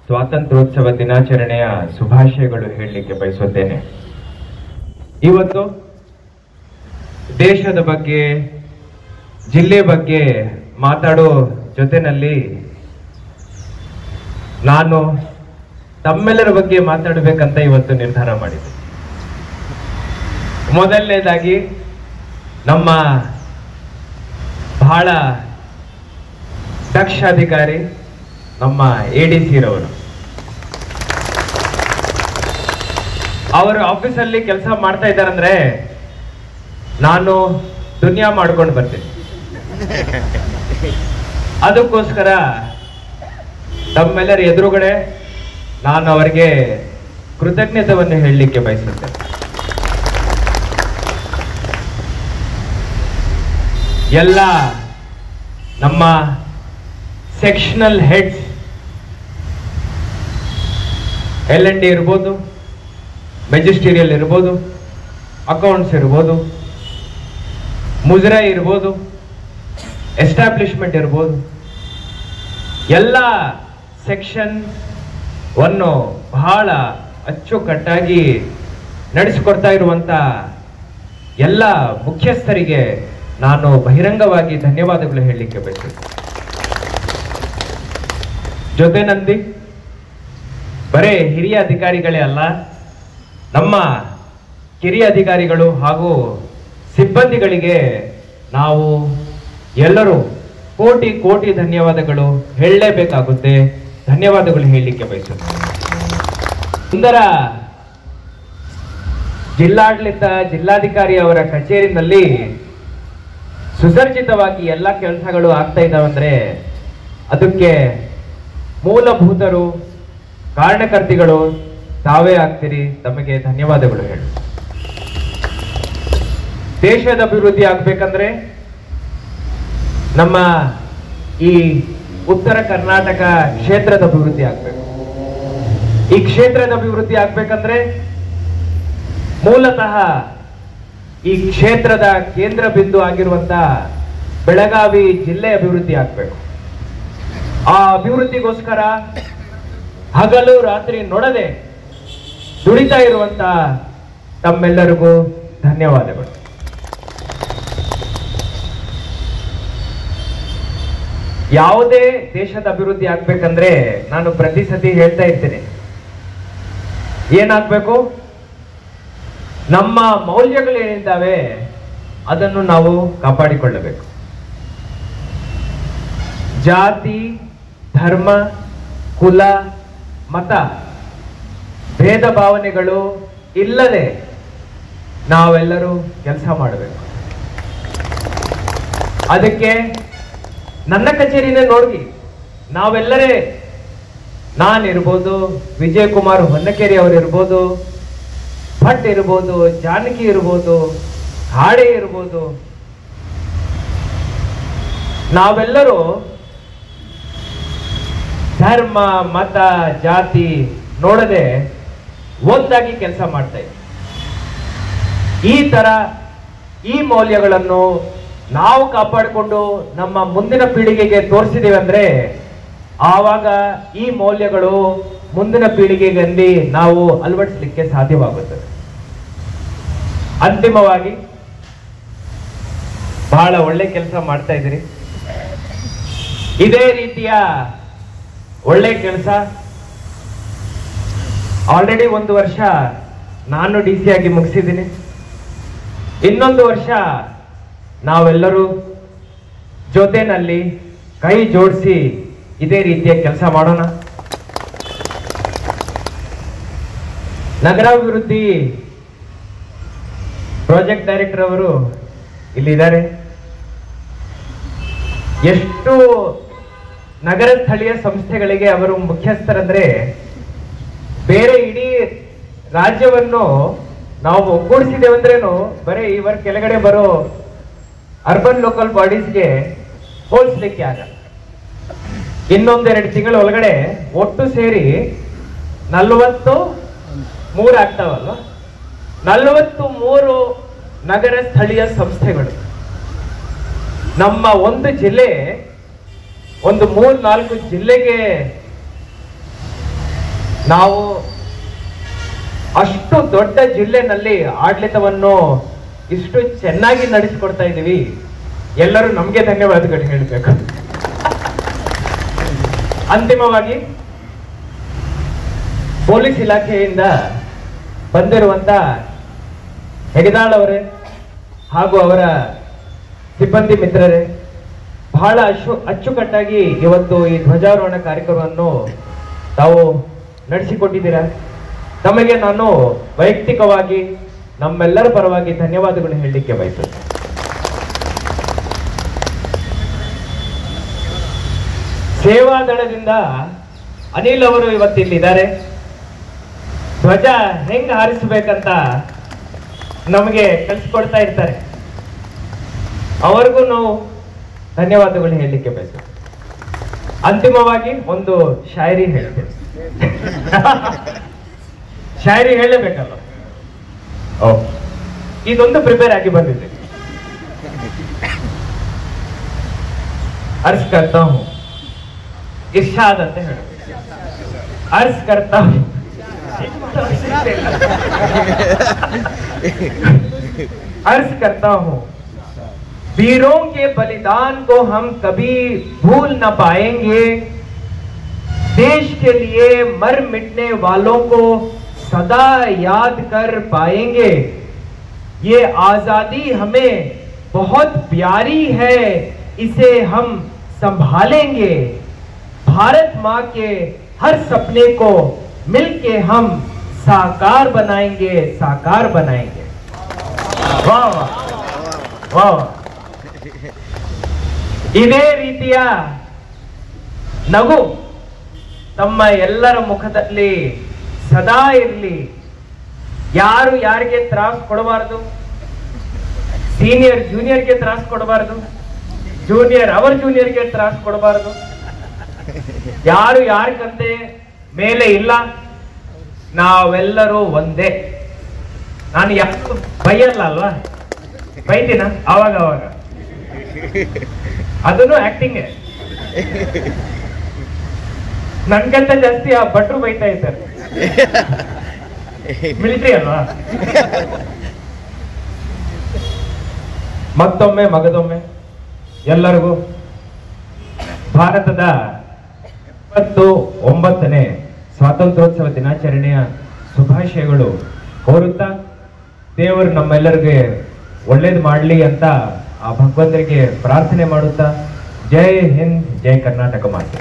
ಸ್ವಾತಂತ್ರ್ಯೋತ್ಸವ ದಿನಾಚರಣೆಯ ಶುಭಾಶಯಗಳು ಹೇಳಲಿಕ್ಕೆ ಬಯಸುತ್ತೇನೆ. ಇವತ್ತು ದೇಶದ ಬಗ್ಗೆ, ಜಿಲ್ಲೆ ಬಗ್ಗೆ ಮಾತಾಡೋ ಜೊತೆನಲ್ಲಿ ನಾನು ತಮ್ಮೆಲ್ಲರ ಬಗ್ಗೆ ಮಾತಾಡಬೇಕಂತ ಇವತ್ತು ನಿರ್ಧಾರ ಮಾಡಿದೆ. ಮೊದಲನೇದಾಗಿ ನಮ್ಮ ಬಹಳ ದಕ್ಷ ಅಧಿಕಾರಿ ನಮ್ಮ ADC ರವರು, ಅವರು ಆಫೀಸಲ್ಲಿ ಕೆಲಸ ಮಾಡ್ತಾ ಇದ್ದಾರಂದ್ರೆ ನಾನು ದುನಿಯಾ ಮಾಡ್ಕೊಂಡು ಬರ್ತೀನಿ. ಅದಕ್ಕೋಸ್ಕರ ತಮ್ಮೆಲ್ಲರ ಎದುರುಗಡೆ ನಾನು ಅವರಿಗೆ ಕೃತಜ್ಞತೆಯನ್ನು ಹೇಳಲಿಕ್ಕೆ ಬಯಸುತ್ತೇನೆ. ಎಲ್ಲ ನಮ್ಮ ಸೆಕ್ಷನಲ್ ಹೆಡ್ಸ್, L&D ಇರ್ಬೋದು, ಮೆಜಿಸ್ಟೀರಿಯಲ್ ಇರ್ಬೋದು, ಅಕೌಂಟ್ಸ್ ಇರ್ಬೋದು, ಮುಜರಾಯಿ ಇರ್ಬೋದು, ಎಸ್ಟಾಬ್ಲಿಷ್ಮೆಂಟ್ ಇರ್ಬೋದು, ಎಲ್ಲ ಸೆಕ್ಷನ್ ವನ್ನು ಬಹಳ ಅಚ್ಚುಕಟ್ಟಾಗಿ ನಡೆಸಿಕೊಡ್ತಾ ಇರುವಂತ ಎಲ್ಲ ಮುಖ್ಯಸ್ಥರಿಗೆ ನಾನು ಬಹಿರಂಗವಾಗಿ ಧನ್ಯವಾದಗಳು ಹೇಳಲಿಕ್ಕೆ ಬಯಸುತ್ತೇನೆ. ಜೊತೆನಲ್ಲಿ ಬರೇ ಹಿರಿಯ ಅಧಿಕಾರಿಗಳೇ ಅಲ್ಲ, ನಮ್ಮ ಕಿರಿಯ ಅಧಿಕಾರಿಗಳು ಹಾಗೂ ಸಿಬ್ಬಂದಿಗಳಿಗೆ ನಾವು ಎಲ್ಲರೂ ಕೋಟಿ ಕೋಟಿ ಧನ್ಯವಾದಗಳು ಹೇಳಲೇಬೇಕಾಗುತ್ತೆ. ಧನ್ಯವಾದಗಳು ಹೇಳಲಿಕ್ಕೆ ಬಯಸುತ್ತೇನೆ. ಸುಂದರ ಜಿಲ್ಲಾಡಳಿತ, ಜಿಲ್ಲಾಧಿಕಾರಿ ಅವರ ಕಚೇರಿನಲ್ಲಿ ಸುಸರ್ಜಿತವಾಗಿ ಎಲ್ಲ ಕೆಲಸಗಳು ಆಗ್ತಾ ಇದ್ದಾವಂದ್ರೆ ಅದಕ್ಕೆ ಮೂಲಭೂತರು, ಕಾರಣಕರ್ತಿಗಳು ತಾವೇ ಆಗ್ತೀರಿ. ತಮಗೆ ಧನ್ಯವಾದಗಳು ಹೇಳು. ದೇಶದ ಅಭಿವೃದ್ಧಿ ಆಗ್ಬೇಕಂದ್ರೆ ನಮ್ಮ ಈ ಉತ್ತರ ಕರ್ನಾಟಕ ಕ್ಷೇತ್ರದ ಅಭಿವೃದ್ಧಿ ಆಗ್ಬೇಕು. ಈ ಕ್ಷೇತ್ರದ ಅಭಿವೃದ್ಧಿ ಆಗ್ಬೇಕಂದ್ರೆ ಮೂಲತಃ ಈ ಕ್ಷೇತ್ರದ ಕೇಂದ್ರ ಬಿಂದು ಆಗಿರುವಂತ ಬೆಳಗಾವಿ ಜಿಲ್ಲೆ ಅಭಿವೃದ್ಧಿ ಆಗ್ಬೇಕು. ಆ ಅಭಿವೃದ್ಧಿಗೋಸ್ಕರ ಹಗಲು ರಾತ್ರಿ ನೋಡದೆ ದುಡಿತಾ ಇರುವಂತ ತಮ್ಮೆಲ್ಲರಿಗೂ ಧನ್ಯವಾದಗಳು. ಯಾವುದೇ ದೇಶದ ಅಭಿವೃದ್ಧಿ ಆಗ್ಬೇಕಂದ್ರೆ ನಾನು ಪ್ರತಿ ಸತಿ ಹೇಳ್ತಾ ಇರ್ತೇನೆ, ಏನಾಗ್ಬೇಕು, ನಮ್ಮ ಮೌಲ್ಯಗಳು ಏನಿದ್ದಾವೆ ಅದನ್ನು ನಾವು ಕಾಪಾಡಿಕೊಳ್ಳಬೇಕು. ಜಾತಿ, ಧರ್ಮ, ಕುಲ, ಮತ ಭೇದ ಭಾವನೆಗಳು ಇಲ್ಲದೆ ನಾವೆಲ್ಲರೂ ಕೆಲಸ ಮಾಡಬೇಕು. ಅದಕ್ಕೆ ನನ್ನ ಕಚೇರಿನೇ ನೋಡಿ, ನಾವೆಲ್ಲರೇ, ನಾನಿರ್ಬೋದು, ವಿಜಯ್ ಕುಮಾರ್ ಹೊನ್ನಕೇರಿ ಅವರು ಇರ್ಬೋದು, ಭಟ್ ಇರ್ಬೋದು, ಜಾನಕಿ ಇರ್ಬೋದು, ಹಾಡೆ ಇರ್ಬೋದು, ನಾವೆಲ್ಲರೂ ಧರ್ಮ, ಮತ, ಜಾತಿ ನೋಡದೆ ಒಂದಾಗಿ ಕೆಲಸ ಮಾಡ್ತಾ ಇದ್ದೀವಿ. ಈ ತರ ಈ ಮೌಲ್ಯಗಳನ್ನು ನಾವು ಕಾಪಾಡಿಕೊಂಡು ನಮ್ಮ ಮುಂದಿನ ಪೀಳಿಗೆಗೆ ತೋರಿಸಿದೇವೆ ಅಂದ್ರೆ ಆವಾಗ ಈ ಮೌಲ್ಯಗಳು ಮುಂದಿನ ಪೀಳಿಗೆಯಲ್ಲಿ ನಾವು ಅಳವಡಿಸಲಿಕ್ಕೆ ಸಾಧ್ಯವಾಗುತ್ತದೆ. ಅಂತಿಮವಾಗಿ ಬಹಳ ಒಳ್ಳೆ ಕೆಲಸ ಮಾಡ್ತಾ ಇದ್ದೀರಿ. ಇದೇ ರೀತಿಯ ಒಳ್ಳೆ ಕೆಲಸ ಆಲ್ರೆಡಿ 1 ವರ್ಷ ನಾನು DC ಆಗಿ ಮುಗಿಸಿದ್ದೀನಿ. ಇನ್ನೊಂದು ವರ್ಷ ನಾವೆಲ್ಲರೂ ಜೊತೆನಲ್ಲಿ ಕೈ ಜೋಡಿಸಿ ಇದೇ ರೀತಿಯ ಕೆಲಸ ಮಾಡೋಣ. ನಗರಾಭಿವೃದ್ಧಿ ಪ್ರಾಜೆಕ್ಟ್ ಡೈರೆಕ್ಟರ್ ಅವರು ಇಲ್ಲಿದ್ದಾರೆ. ಎಷ್ಟು ನಗರ ಸ್ಥಳೀಯ ಸಂಸ್ಥೆಗಳಿಗೆ ಅವರು ಮುಖ್ಯಸ್ಥರಂದ್ರೆ ಬೇರೆ ಇಡೀ ರಾಜ್ಯವನ್ನು ನಾವು ಒಗ್ಗೂಡಿಸಿದೇವಂದ್ರೇನು ಬರೀ ಇವರ ಕೆಳಗಡೆ ಬರೋ ಅರ್ಬನ್ ಲೋಕಲ್ ಬಾಡೀಸ್ಗೆ ಹೋಲಿಸ್ಲಿಕ್ಕೆ ಆಗಲ್ಲ. ಇನ್ನೊಂದೆರಡು ತಿಂಗಳ ಒಳಗಡೆ ಒಟ್ಟು ಸೇರಿ 43 ಆಗ್ತಾವಲ್ಲ, 43 ನಗರ ಸ್ಥಳೀಯ ಸಂಸ್ಥೆಗಳು. ನಮ್ಮ ಒಂದು ಜಿಲ್ಲೆ ಒಂದು 3-4 ಜಿಲ್ಲೆಗೆ ನಾವು ಅಷ್ಟು ದೊಡ್ಡ ಜಿಲ್ಲೆನಲ್ಲಿ ಆಡಳಿತವನ್ನು ಇಷ್ಟು ಚೆನ್ನಾಗಿ ನಡೆಸಿಕೊಡ್ತಾ ಇದ್ದೀವಿ. ಎಲ್ಲರೂ ನಮಗೆ ಧನ್ಯವಾದಗಳು ಹೇಳಬೇಕು. ಅಂತಿಮವಾಗಿ ಪೊಲೀಸ್ ಇಲಾಖೆಯಿಂದ ಬಂದಿರುವಂತ ಹೆಗದಾಳ್ ಅವರೇ ಹಾಗೂ ಅವರ ಸಿಬ್ಬಂದಿ ಮಿತ್ರರೇ, ಬಹಳ ಅಚ್ಚುಕಟ್ಟಾಗಿ ಇವತ್ತು ಈ ಧ್ವಜಾರೋಹಣ ಕಾರ್ಯಕ್ರಮವನ್ನು ತಾವು ನಡೆಸಿಕೊಟ್ಟಿದ್ದೀರಾ. ತಮಗೆ ನಾನು ವೈಯಕ್ತಿಕವಾಗಿ ನಮ್ಮೆಲ್ಲರ ಪರವಾಗಿ ಧನ್ಯವಾದಗಳು ಹೇಳಲಿಕ್ಕೆ ಬಯಸುತ್ತೇನೆ. ಸೇವಾದಳದಿಂದ ಅನಿಲ್ ಅವರು ಇವತ್ತಿಲ್ಲಿದ್ದಾರೆ. ಧ್ವಜ ಹೆಂಗ್ ಹಾರಿಸಬೇಕಂತ ನಮಗೆ ಕಲಿಸ್ಕೊಡ್ತಾ ಇರ್ತಾರೆ. ಅವರಿಗೂ ನಾವು ಧನ್ಯವಾದಗಳು ಹೇಳಲಿಕ್ಕೆ ಬಯಸುತ್ತೇವೆ. ಅಂತಿಮವಾಗಿ ಒಂದು ಶಾಯರಿ ಹೇಳ್ತೇವೆ. ಶಾಯರಿ ಹೇಳಬೇಕಲ್ಲ, ಇದೊಂದು ಪ್ರಿಪೇರ್ ಆಗಿ ಬಂದಿದೆ. अर्ज करता हूं, इरशाद ಅಂತ ಹೇಳಿ अर्ज करता हूं, अर्ज करता हूं, वीरों के बलिदान को हम कभी भूल न पाएंगे, देश के लिए मर मिटने वालों को सदा याद कर पाएंगे, ये आजादी हमें बहुत प्यारी है, इसे हम संभालेंगे, भारत माँ के हर सपने को मिलके हम साकार बनाएंगे, साकार बनाएंगे. वाह वाह वाह. ಇದೇ ರೀತಿಯ ನಗು ತಮ್ಮ ಎಲ್ಲರ ಮುಖದಲ್ಲಿ ಸದಾ ಇರಲಿ. ಯಾರು ಯಾರಿಗೆ ತ್ರಾಸ ಕೊಡಬಾರದು, ಸೀನಿಯರ್ ಜೂನಿಯರ್ಗೆ ತ್ರಾಸ ಕೊಡಬಾರದು, ಜೂನಿಯರ್ ಅವರ ಜೂನಿಯರ್ಗೆ ತ್ರಾಸ ಕೊಡಬಾರದು. ಯಾರು ಯಾರಿಗಂತೆ ಮೇಲೆ ಇಲ್ಲ, ನಾವೆಲ್ಲರೂ ಒಂದೇ. ನಾನು ಯಾರು ಬೈಯಲ್ಲ ಅಲ್ವಾ, ಬೈತೀನ ಅವಾಗ ಅವಾಗ, ಅದನ್ನು ಆಕ್ಟಿಂಗ್. ನನ್ಗಂತ ಜಾಸ್ತಿ ಆ ಭಟ್ರು ಬೈತಾ ಇದ್ದಾರೆ, ಮಿಲಿಟರಿ ಅಲ್ವಾ. ಮತ್ತೊಮ್ಮೆ ಮಗದೊಮ್ಮೆ ಎಲ್ಲರಿಗೂ ಭಾರತದ 79ನೇ ಸ್ವಾತಂತ್ರ್ಯೋತ್ಸವ ದಿನಾಚರಣೆಯ ಶುಭಾಶಯಗಳು ಕೋರುತ್ತಾ, ದೇವರು ನಮ್ಮೆಲ್ಲರಿಗೆ ಒಳ್ಳೇದು ಮಾಡಲಿ ಅಂತ ಆ ಭಗವಂತರಿಗೆ ಪ್ರಾರ್ಥನೆ ಮಾಡುತ್ತಾ, ಜೈ ಹಿಂದ್, ಜೈ ಕರ್ನಾಟಕ ಮಾತೆ.